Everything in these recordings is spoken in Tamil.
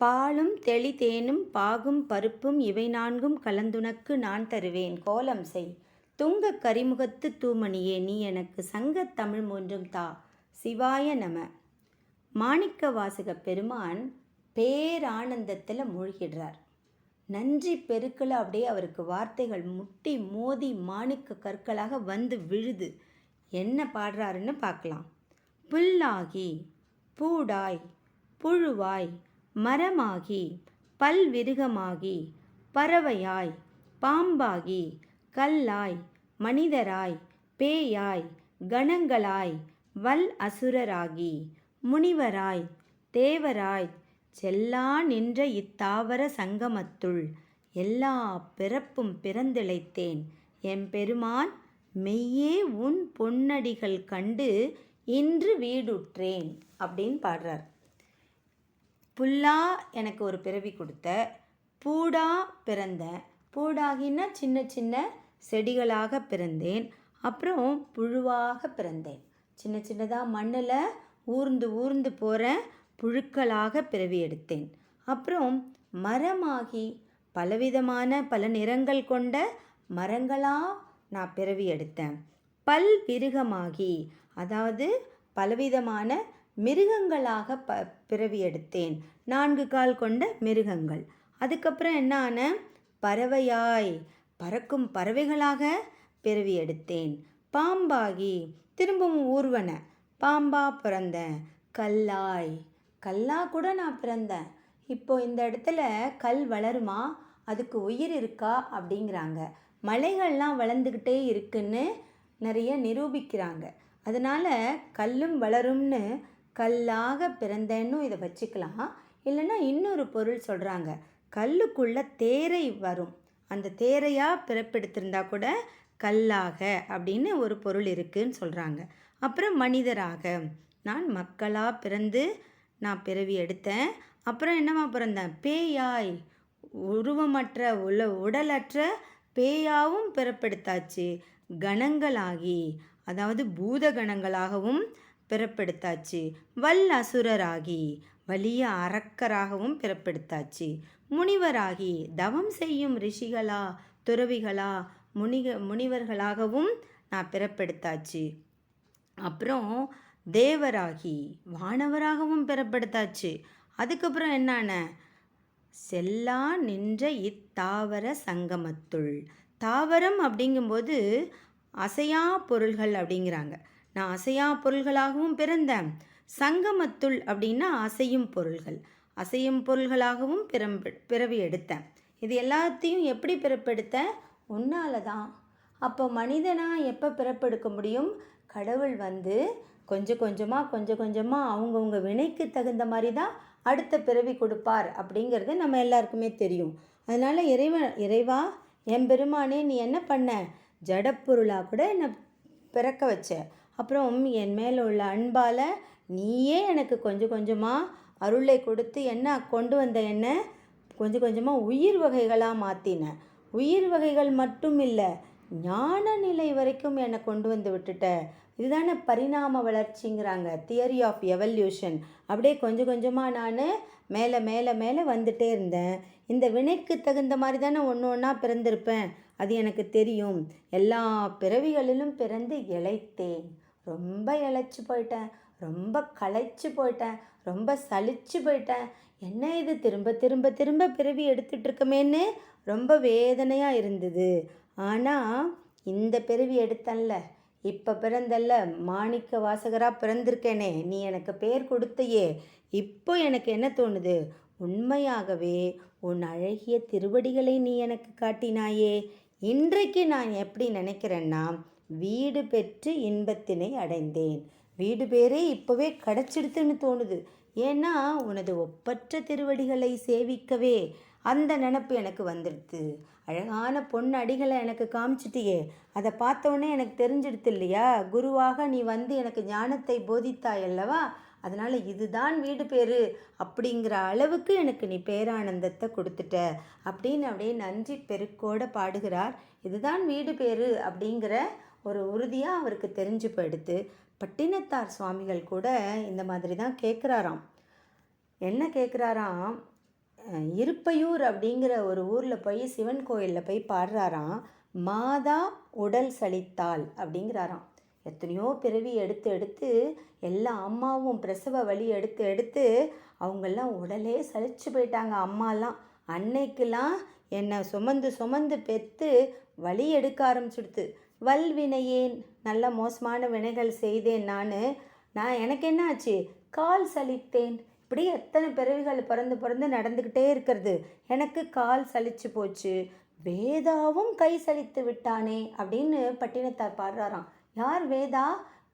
பாலும் தெளி தேனும் பாகும் பருப்பும் இவை நான்கும் கலந்துனக்கு நான் தருவேன் கோலம் செய். துங்கக் கரிமுகத்து தூமணியே நீ எனக்கு சங்கத் தமிழ் மூன்றும் தா. சிவாய நம. மாணிக்க வாசக பெருமான் பேரானந்தத்தில் மூழ்கிடுறார். நன்றி பெருக்கில் அப்படியே அவருக்கு வார்த்தைகள் முட்டி மோதி மாணிக்க கற்களாக வந்து விழுது. என்ன பாடுறாருன்னு பார்க்கலாம். புல்லாகி பூடாய் புழுவாய் மரமாகி பல்விருகமாகி பறவையாய் பாம்பாகி கல்லாய் மனிதராய் பேயாய் கணங்களாய் வல் அசுரராகி முனிவராய் தேவராய் செல்லா நின்ற இத்தாவர சங்கமத்துள் எல்லா பிறப்பும் பிறந்திழைத்தேன் எம்பெருமான் மெய்யே உன் பொன்னடிகள் கண்டு இன்று வீடுற்றேன் அப்படின்னு பாடுறார். புல்லா எனக்கு ஒரு பிறவி கொடுத்த, பூடா பிறந்தேன், பூடாகின்னா சின்ன சின்ன செடிகளாக பிறந்தேன், அப்புறம் புழுவாக பிறந்தேன், சின்ன சின்னதாக மண்ணில் ஊர்ந்து ஊர்ந்து போகிற புழுக்களாக பிறவி எடுத்தேன், அப்புறம் மரமாகி பலவிதமான பல நிறங்கள் கொண்ட மரங்களாக நான் பிறவி எடுத்தேன், பல்விருகமாகி அதாவது பலவிதமான மிருகங்களாக பிறவி எடுத்தேன், 4 கால் கொண்ட மிருகங்கள். அதுக்கப்புறம் என்ன ஆன, பறவையாய் பறக்கும் பறவைகளாக பிறவி எடுத்தேன், பாம்பாகி திரும்பவும் ஊர்வன பாம்பா பிறந்தேன், கல்லாய் கல்லா கூட நான் பிறந்தேன். இப்போ இந்த இடத்துல கல் வளருமா, அதுக்கு உயிர் இருக்கா அப்படிங்கிறாங்க. மலைகள்லாம் வளர்ந்துக்கிட்டே இருக்குன்னு நிறைய நிரூபிக்கிறாங்க. அதனால் கல்லும் வளரும்னு கல்லாக பிறந்தேன்னு இதை வச்சுக்கலாம். இல்லைன்னா இன்னொரு பொருள் சொல்கிறாங்க, கல்லுக்குள்ளே தேரை வரும், அந்த தேரையாக பிறப்பெடுத்திருந்தா கூட கல்லாக அப்படின்னு ஒரு பொருள் இருக்குதுன்னு சொல்கிறாங்க. அப்புறம் மனிதராக நான் மக்களாக பிறந்து நான் பிறவி எடுத்தேன். அப்புறம் என்னவா பிறந்தேன், பேயாய் உருவமற்ற உடலற்ற பேயாவும் பிறப்பெடுத்தாச்சு, கணங்களாகி அதாவது பூத கணங்களாகவும் பிறப்பெடுத்தாச்சு, வல் அசுரராகி வலிய அரக்கராகவும் பிறப்பெடுத்தாச்சு, முனிவராகி தவம் செய்யும் ரிஷிகளா துறவிகளா முனிவர்களாகவும் நான் பிறப்பெடுத்தாச்சு, அப்புறம் தேவராகி வானவராகவும் பிறப்பெடுத்தாச்சு. அதுக்கப்புறம் என்னென்ன, செல்லா நின்ற இத்தாவர சங்கமத்துள். தாவரம் அப்படிங்கும்போது அசையா பொருள்கள் அப்படிங்கிறாங்க. நான் அசையா பொருள்களாகவும் பிறந்தேன், சங்கமத்துள் அப்படின்னா அசையும் பொருள்கள், அசையும் பொருள்களாகவும் பிறவி எடுத்தேன். இது எல்லாத்தையும் எப்படி பிறப்பெடுத்தேன், உன்னால தான். அப்போ மனிதனாக எப்போ பிறப்பெடுக்க முடியும், கடவுள் வந்து கொஞ்சம் கொஞ்சமாக அவங்கவுங்க வினைக்கு தகுந்த மாதிரி தான் அடுத்த பிறவி கொடுப்பார் அப்படிங்கிறது நம்ம எல்லாருக்குமே தெரியும். அதனால் இறைவா எம்பெருமானே நீ என்ன பண்ண, ஜடப்பொருளாக கூட என்னை பிறக்க வச்ச, அப்புறம் என் மேலே உள்ள அன்பால் நீயே எனக்கு கொஞ்சம் கொஞ்சமாக அருளை கொடுத்து என்ன கொண்டு வந்த, என்ன கொஞ்சம் கொஞ்சமாக உயிர் வகைகளாக மாற்றின. உயிர் வகைகள் மட்டும் இல்லை, ஞான நிலை வரைக்கும் என்னை கொண்டு வந்து விட்டுட்ட. இதுதானே பரிணாம வளர்ச்சிங்கிறாங்க, தியரி ஆஃப் எவல்யூஷன். அப்படியே கொஞ்சம் கொஞ்சமாக நான் மேலே மேலே மேலே வந்துட்டே இருந்தேன். இந்த வினைக்கு தகுந்த மாதிரி தானே ஒன்று ஒன்றா பிறந்திருப்பேன், அது எனக்கு தெரியும். எல்லா பிறவிகளிலும் பிறந்து இளைத்தேன், ரொம்ப இளைச்சி போயிட்டேன், ரொம்ப களைச்சி போயிட்டேன், ரொம்ப சலிச்சு போயிட்டேன். என்ன இது திரும்ப திரும்ப திரும்ப பிறவி எடுத்துகிட்டு இருக்கமேன்னு ரொம்ப வேதனையாக இருந்தது. ஆனால் இந்த பிறவி எடுத்தன்ல, இப்போ பிறந்தல்ல, மாணிக்க வாசகராக பிறந்திருக்கேனே, நீ எனக்கு பேர் கொடுத்தையே, இப்போ எனக்கு என்ன தோணுது, உண்மையாகவே உன் அழகிய திருவடிகளை நீ எனக்கு காட்டினாயே. இன்றைக்கு நான் எப்படி நினைக்கிறேன்னா, வீடு பெற்று இன்பத்தினை அடைந்தேன். வீடு பேரே இப்போவே கிடச்சிடுத்துன்னு தோணுது. ஏன்னா உனது ஒப்பற்ற திருவடிகளை சேவிக்கவே அந்த நினப்பு எனக்கு வந்துடுது. அழகான பொண்ணு அடிகளை எனக்கு காமிச்சிட்டியே, அதை பார்த்தோன்னே எனக்கு தெரிஞ்சிடுது இல்லையா, குருவாக நீ வந்து எனக்கு ஞானத்தை போதித்தாய் அல்லவா, அதனால் இதுதான் வீடு பேரு அப்படிங்கிற அளவுக்கு எனக்கு நீ பேரானந்தத்தை கொடுத்துட்ட அப்படின்னு அப்படியே நன்றி பெருக்கோடு பாடுகிறார். இதுதான் வீடு பேரு அப்படிங்கிற ஒரு உறுதியாக அவருக்கு தெரிஞ்சு போயிடுத்து. பட்டினத்தார் சுவாமிகள் கூட இந்த மாதிரி தான் கேட்குறாராம். என்ன கேட்குறாராம், இருப்பையூர் அப்படிங்கிற ஒரு ஊரில் போய் சிவன் கோயிலில் போய் பாடுறாராம். மாதா உடல் சலித்தாள் அப்படிங்கிறாராம். எத்தனையோ பிறவி எடுத்து எடுத்து எல்லா அம்மாவும் பிரசவ வலி எடுத்து எடுத்து அவங்கெல்லாம் உடலே சலிச்சு போயிட்டாங்க. அம்மாலாம் அன்னைக்கெல்லாம் என்னை சுமந்து சுமந்து பெற்று வலி எடுக்க ஆரம்பிச்சுடுத்து. வல்வினையேன், நல்ல மோசமான வினைகள் செய்தேன் நான் எனக்கு என்ன ஆச்சு, கால் சலித்தேன். இப்படி எத்தனை பிறவிகள் பிறந்து பிறந்து நடந்துக்கிட்டே இருக்கிறது, எனக்கு கால் சலிச்சு போச்சு. வேதாவும் கை சலித்து விட்டானே அப்படின்னு பட்டினத்தார் பாடுறாராம். யார் வேதா?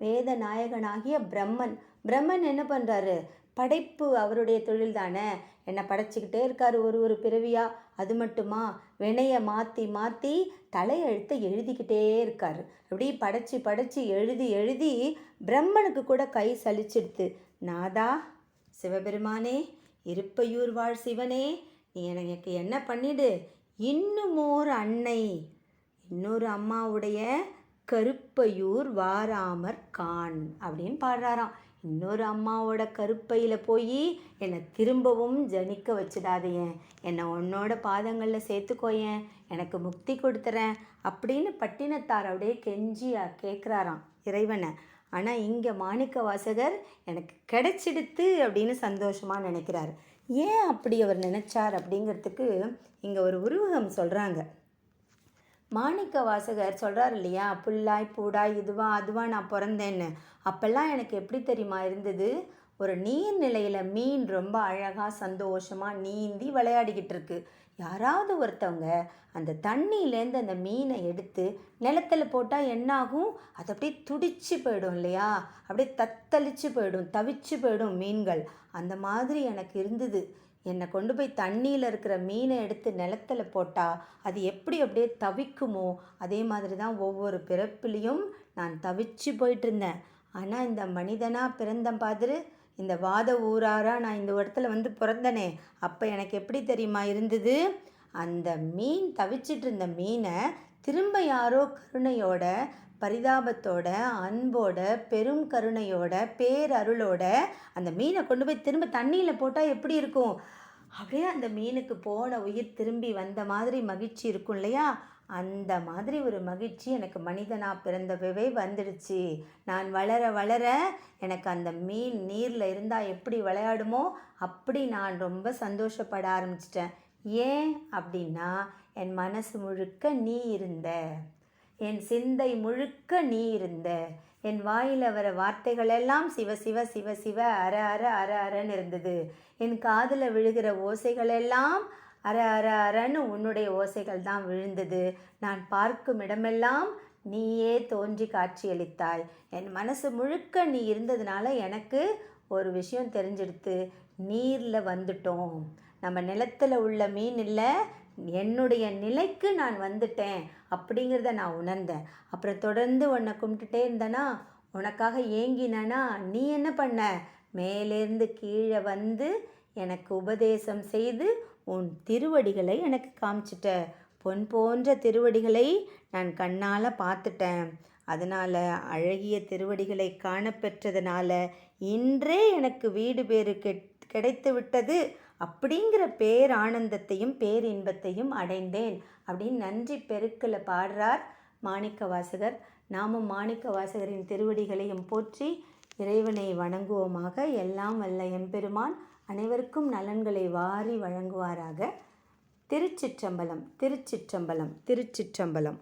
வேத நாயகனாகிய பிரம்மன். பிரம்மன் என்ன பண்ணுறாரு, படைப்பு அவருடைய தொழில் தானே. என்னை படைச்சிக்கிட்டே இருக்காரு ஒரு பிறவியா. அது மட்டுமா, வினையை மாற்றி மாற்றி தலையெழுத்தை எழுதிக்கிட்டே இருக்காரு. அப்படி படைச்சி படைச்சி எழுதி எழுதி பிரம்மனுக்கு கூட கை சலிச்சிடுத்து. நாதா, சிவபெருமானே, இருப்பையூர் வாழ் சிவனே, நீ எனக்கு என்ன பண்ணிடு, இன்னுமோர் அன்னை, இன்னொரு அம்மாவுடைய கருப்பையூர் வாராமற் காண் அப்படின்னு பாடுறாராம். இன்னொரு அம்மாவோட கருப்பையில் போய் என்னை திரும்பவும் ஜனிக்க வச்சிடாதேன், என்னை உன்னோட பாதங்களில் சேர்த்துக்கோயேன், எனக்கு முக்தி கொடுத்துறேன் அப்படின்னு பட்டினத்தார் அப்படியே கெஞ்சி கேட்குறாராம் இறைவனை. ஆனால் இங்கே மாணிக்க வாசகர் எனக்கு கிடைச்சிடுத்து அப்படின்னு சந்தோஷமாக நினைக்கிறார். ஏன் அப்படி அவர் நினச்சார் அப்படிங்கிறதுக்கு இங்கே ஒரு உருவகம் சொல்கிறாங்க. மாணிக்க வாசகர் சொல்கிறார் இல்லையா, புல்லாய் பூடாய் இதுவா அதுவா நான் பிறந்தேன்னு. அப்போல்லாம் எனக்கு எப்படி தெரியுமா இருந்தது, ஒரு நீர்நிலையில் மீன் ரொம்ப அழகாக சந்தோஷமாக நீந்தி விளையாடிக்கிட்டு இருக்கு. யாராவது ஒருத்தவங்க அந்த தண்ணியிலேருந்து அந்த மீனை எடுத்து நிலத்தில் போட்டால் என்னாகும், அது அப்படியே துடிச்சு போயிடும் இல்லையா, அப்படியே தத்தளிச்சு போயிடும், தவிச்சு போயிடும் மீன்கள். அந்த மாதிரி எனக்கு இருந்தது. என்னை கொண்டு போய் தண்ணியில் இருக்கிற மீனை எடுத்து நிலத்தில் போட்டால் அது எப்படி அப்படியே தவிக்குமோ, அதே மாதிரி தான் ஒவ்வொரு பிறப்புலேயும் நான் தவிச்சு போயிட்டுருந்தேன். ஆனால் இந்த மனிதனாக பிறந்தேன் பாதிரு, இந்த வாத ஊராராக நான் இந்த இடத்துல வந்து பிறந்தனே, அப்போ எனக்கு எப்படி தெரியுமா இருந்தது, அந்த மீன் தவிச்சிட்டு இருந்த மீனை திரும்ப யாரோ கருணையோட பரிதாபத்தோட அன்போட பெரும் கருணையோட பேரருளோட அந்த மீனை கொண்டு போய் திரும்ப தண்ணியில் போட்டால் எப்படி இருக்கும், அப்படியே அந்த மீனுக்கு போன உயிர் திரும்பி வந்த மாதிரி மகிழ்ச்சி இருக்கும் இல்லையா, அந்த மாதிரி ஒரு மகிழ்ச்சி எனக்கு மனிதனாக பிறந்தவே வந்துடுச்சு. நான் வளர வளர எனக்கு அந்த மீன் நீரில் இருந்தால் எப்படி விளையாடுமோ அப்படி நான் ரொம்ப சந்தோஷப்பட ஆரம்பிச்சிட்டேன். ஏன் அப்படின்னா, என் மனசு முழுக்க நீ இருந்த, என் சிந்தை முழுக்க நீ இருந்த, என் வாயில் வர வார்த்தைகள் எல்லாம் சிவ சிவ சிவ சிவ அர அர அர அரன்னு இருந்தது. என் காதில் விழுகிற ஓசைகள் எல்லாம் அர அர அரன்னு உன்னுடைய ஓசைகள் தான் விழுந்தது. நான் பார்க்கும் இடமெல்லாம் நீயே தோன்றி காட்சியளித்தாய். என் மனசு முழுக்க நீ இருந்ததுனால எனக்கு ஒரு விஷயம் தெரிஞ்செடுத்து, நீரில் வந்துட்டோம், நம்ம நிலத்தில் உள்ள மீன் இல்லை, என்னுடைய நிலைக்கு நான் வந்துட்டேன் அப்படிங்கிறத நான் உணர்ந்தேன். அப்புறம் தொடர்ந்து உன்னை கும்பிட்டுட்டே இருந்தேனா, உனக்காக ஏங்கினா, நீ என்ன பண்ண, மேலேருந்து கீழே வந்து எனக்கு உபதேசம் செய்து உன் திருவடிகளை எனக்கு காமிச்சிட்ட. பொன் போன்ற திருவடிகளை நான் கண்ணால் பார்த்துட்டேன். அதனால் அழகிய திருவடிகளை காணப்பெற்றதுனால இன்றே எனக்கு வீடு பேறு கிடைத்து விட்டது அப்படிங்கிற பேரானந்தத்தையும் பேரின்பத்தையும் அடைந்தேன் அப்படின்னு நன்றி பெருக்கில் பாடுறார் மாணிக்க வாசகர். நாமும் மாணிக்க வாசகரின் திருவடிகளையும் போற்றி இறைவனை வணங்குவோமாக. எல்லாம் வல்ல எம்பெருமான் அனைவருக்கும் நலன்களை வாரி வழங்குவாராக. திருச்சிற்றம்பலம், திருச்சிற்றம்பலம், திருச்சிற்றம்பலம்.